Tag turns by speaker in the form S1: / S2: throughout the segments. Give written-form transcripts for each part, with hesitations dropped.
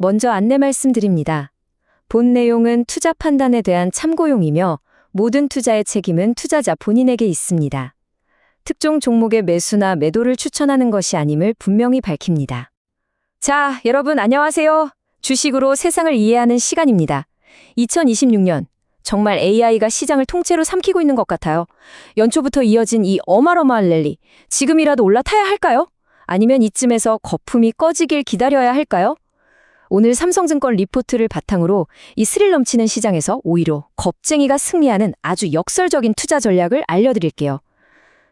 S1: 먼저 안내 말씀드립니다. 본 내용은 투자 판단에 대한 참고용이며 모든 투자의 책임은 투자자 본인에게 있습니다. 특정 종목의 매수나 매도를 추천하는 것이 아님을 분명히 밝힙니다. 자, 여러분 안녕하세요. 주식으로 세상을 이해하는 시간입니다. 2026년 정말 AI가 시장을 통째로 삼키고 있는 것 같아요. 연초부터 이어진 이 어마어마한 랠리, 지금이라도 올라타야 할까요? 아니면 이쯤에서 거품이 꺼지길 기다려야 할까요? 오늘 삼성증권 리포트를 바탕으로 이 스릴 넘치는 시장에서 오히려 겁쟁이가 승리하는 아주 역설적인 투자 전략을 알려드릴게요.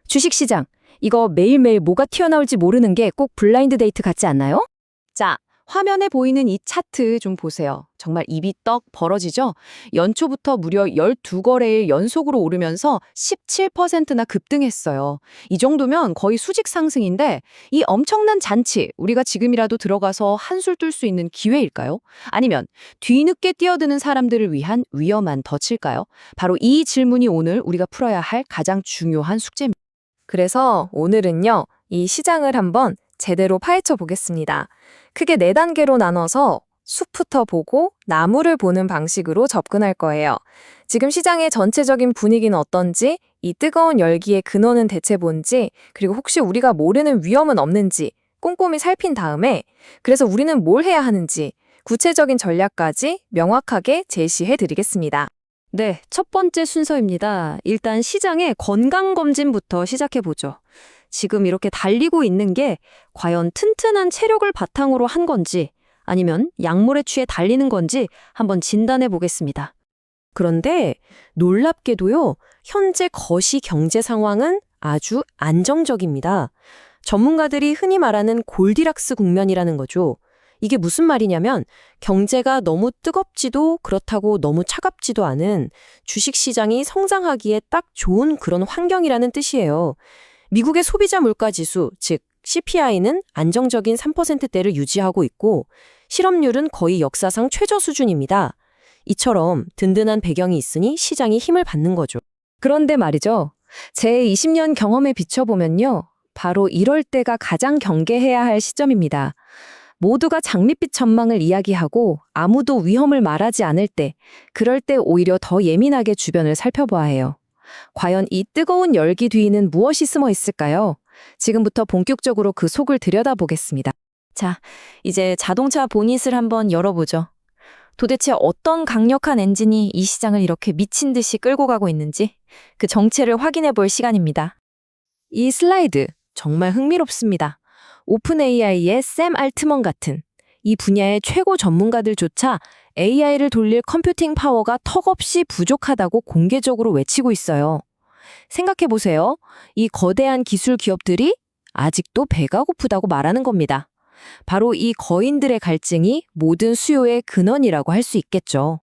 S1: 주식시장, 이거 매일매일 뭐가 튀어나올지 모르는 게 꼭 블라인드 데이트 같지 않나요?
S2: 자, 화면에 보이는 이 차트 좀 보세요. 정말 입이 떡 벌어지죠? 연초부터 무려 12거래일 연속으로 오르면서 17%나 급등했어요. 이 정도면 거의 수직 상승인데 이 엄청난 잔치, 우리가 지금이라도 들어가서 한술 뜰 수 있는 기회일까요? 아니면 뒤늦게 뛰어드는 사람들을 위한 위험한 덫일까요? 바로 이 질문이 오늘 우리가 풀어야 할 가장 중요한 숙제입니다.
S1: 그래서 오늘은요, 이 시장을 한번 제대로 파헤쳐 보겠습니다. 크게 4단계로 나눠서 숲부터 보고 나무를 보는 방식으로 접근할 거예요. 지금 시장의 전체적인 분위기는 어떤지, 이 뜨거운 열기의 근원은 대체 뭔지, 그리고 혹시 우리가 모르는 위험은 없는지 꼼꼼히 살핀 다음에 그래서 우리는 뭘 해야 하는지 구체적인 전략까지 명확하게 제시해 드리겠습니다. 네, 첫 번째 순서입니다. 일단 시장의 건강검진부터 시작해보죠. 지금 이렇게 달리고 있는 게 과연 튼튼한 체력을 바탕으로 한 건지 아니면 약물에 취해 달리는 건지 한번 진단해 보겠습니다. 그런데 놀랍게도요, 현재 거시 경제 상황은 아주 안정적입니다. 전문가들이 흔히 말하는 골디락스 국면이라는 거죠. 이게 무슨 말이냐면 경제가 너무 뜨겁지도 그렇다고 너무 차갑지도 않은 주식시장이 성장하기에 딱 좋은 그런 환경이라는 뜻이에요. 미국의 소비자 물가지수, 즉 CPI는 안정적인 3%대를 유지하고 있고 실업률은 거의 역사상 최저 수준입니다. 이처럼 든든한 배경이 있으니 시장이 힘을 받는 거죠. 그런데 말이죠. 제 20년 경험에 비춰보면요. 바로 이럴 때가 가장 경계해야 할 시점입니다. 모두가 장밋빛 전망을 이야기하고 아무도 위험을 말하지 않을 때, 그럴 때 오히려 더 예민하게 주변을 살펴봐야 해요. 과연 이 뜨거운 열기 뒤에는 무엇이 숨어 있을까요? 지금부터 본격적으로 그 속을 들여다보겠습니다. 자, 이제 자동차 보닛을 한번 열어보죠. 도대체 어떤 강력한 엔진이 이 시장을 이렇게 미친 듯이 끌고 가고 있는지 그 정체를 확인해 볼 시간입니다. 이 슬라이드 정말 흥미롭습니다. 오픈 AI의 샘 알트먼 같은 이 분야의 최고 전문가들조차 AI를 돌릴 컴퓨팅 파워가 턱없이 부족하다고 공개적으로 외치고 있어요. 생각해보세요. 이 거대한 기술 기업들이 아직도 배가 고프다고 말하는 겁니다. 바로 이 거인들의 갈증이 모든 수요의 근원이라고 할 수 있겠죠.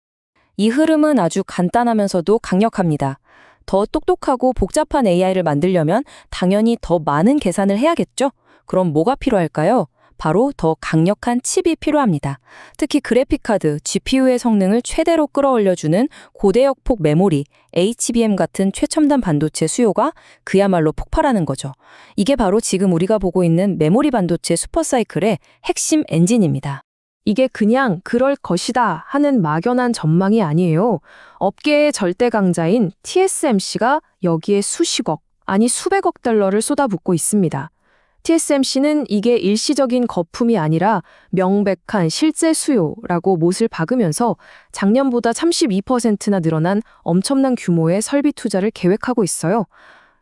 S1: 이 흐름은 아주 간단하면서도 강력합니다. 더 똑똑하고 복잡한 AI를 만들려면 당연히 더 많은 계산을 해야겠죠? 그럼 뭐가 필요할까요? 바로 더 강력한 칩이 필요합니다. 특히 그래픽카드, GPU의 성능을 최대로 끌어올려주는 고대역폭 메모리, HBM 같은 최첨단 반도체 수요가 그야말로 폭발하는 거죠. 이게 바로 지금 우리가 보고 있는 메모리 반도체 슈퍼사이클의 핵심 엔진입니다. 이게 그냥 그럴 것이다 하는 막연한 전망이 아니에요. 업계의 절대 강자인 TSMC가 여기에 수십억, 아니 수백억 달러를 쏟아붓고 있습니다. TSMC는 이게 일시적인 거품이 아니라 명백한 실제 수요라고 못을 박으면서 작년보다 32%나 늘어난 엄청난 규모의 설비 투자를 계획하고 있어요.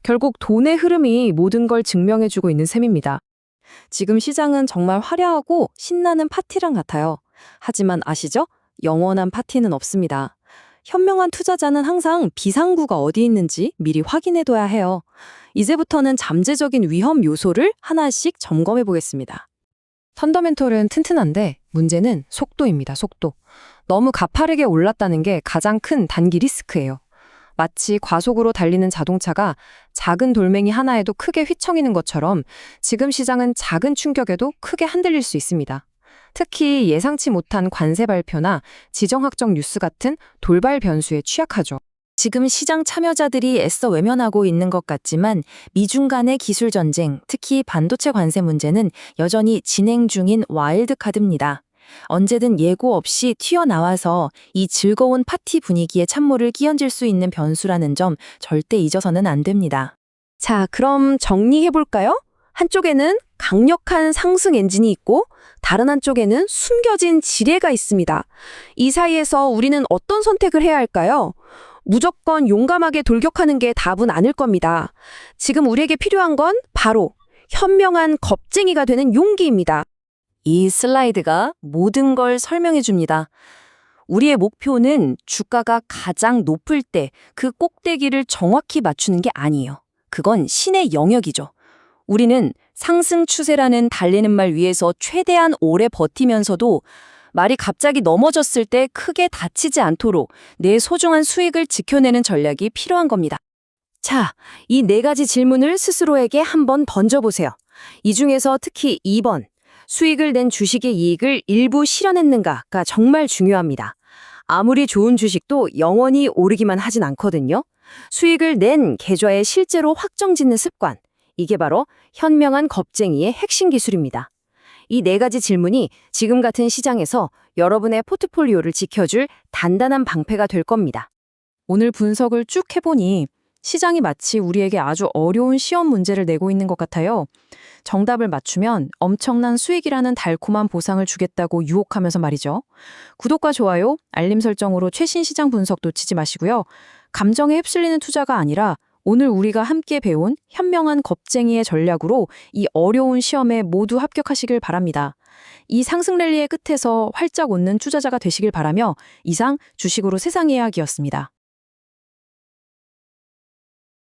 S1: 결국 돈의 흐름이 모든 걸 증명해주고 있는 셈입니다. 지금 시장은 정말 화려하고 신나는 파티랑 같아요. 하지만 아시죠? 영원한 파티는 없습니다. 현명한 투자자는 항상 비상구가 어디 있는지 미리 확인해둬야 해요. 이제부터는 잠재적인 위험 요소를 하나씩 점검해 보겠습니다. 펀더멘털은 튼튼한데 문제는 속도입니다. 속도. 너무 가파르게 올랐다는 게 가장 큰 단기 리스크예요. 마치 과속으로 달리는 자동차가 작은 돌멩이 하나에도 크게 휘청이는 것처럼 지금 시장은 작은 충격에도 크게 흔들릴 수 있습니다. 특히 예상치 못한 관세 발표나 지정학적 뉴스 같은 돌발 변수에 취약하죠. 지금 시장 참여자들이 애써 외면하고 있는 것 같지만 미중 간의 기술 전쟁, 특히 반도체 관세 문제는 여전히 진행 중인 와일드 카드입니다.
S3: 언제든 예고 없이 튀어나와서 이 즐거운 파티 분위기에 찬물을 끼얹을 수 있는 변수라는 점 절대 잊어서는 안 됩니다.
S2: 자, 그럼 정리해볼까요? 한쪽에는 강력한 상승 엔진이 있고 다른 한쪽에는 숨겨진 지뢰가 있습니다. 이 사이에서 우리는 어떤 선택을 해야 할까요? 무조건 용감하게 돌격하는 게 답은 아닐 겁니다. 지금 우리에게 필요한 건 바로 현명한 겁쟁이가 되는 용기입니다.
S3: 이 슬라이드가 모든 걸 설명해 줍니다. 우리의 목표는 주가가 가장 높을 때 그 꼭대기를 정확히 맞추는 게 아니에요. 그건 신의 영역이죠. 우리는 상승 추세라는 달리는 말 위에서 최대한 오래 버티면서도 말이 갑자기 넘어졌을 때 크게 다치지 않도록 내 소중한 수익을 지켜내는 전략이 필요한 겁니다.
S2: 자, 이 네 가지 질문을 스스로에게 한번 던져보세요. 이 중에서 특히 2번, 수익을 낸 주식의 이익을 일부 실현했는가가 정말 중요합니다. 아무리 좋은 주식도 영원히 오르기만 하진 않거든요. 수익을 낸 계좌에 실제로 확정짓는 습관, 이게 바로 현명한 겁쟁이의 핵심 기술입니다. 이 네 가지 질문이 지금 같은 시장에서 여러분의 포트폴리오를 지켜줄 단단한 방패가 될 겁니다.
S1: 오늘 분석을 쭉 해보니 시장이 마치 우리에게 아주 어려운 시험 문제를 내고 있는 것 같아요. 정답을 맞추면 엄청난 수익이라는 달콤한 보상을 주겠다고 유혹하면서 말이죠. 구독과 좋아요, 알림 설정으로 최신 시장 분석 놓치지 마시고요. 감정에 휩쓸리는 투자가 아니라 오늘 우리가 함께 배운 현명한 겁쟁이의 전략으로 이 어려운 시험에 모두 합격하시길 바랍니다. 이 상승 랠리의 끝에서 활짝 웃는 투자자가 되시길 바라며 이상 주식으로 세상 이야기였습니다.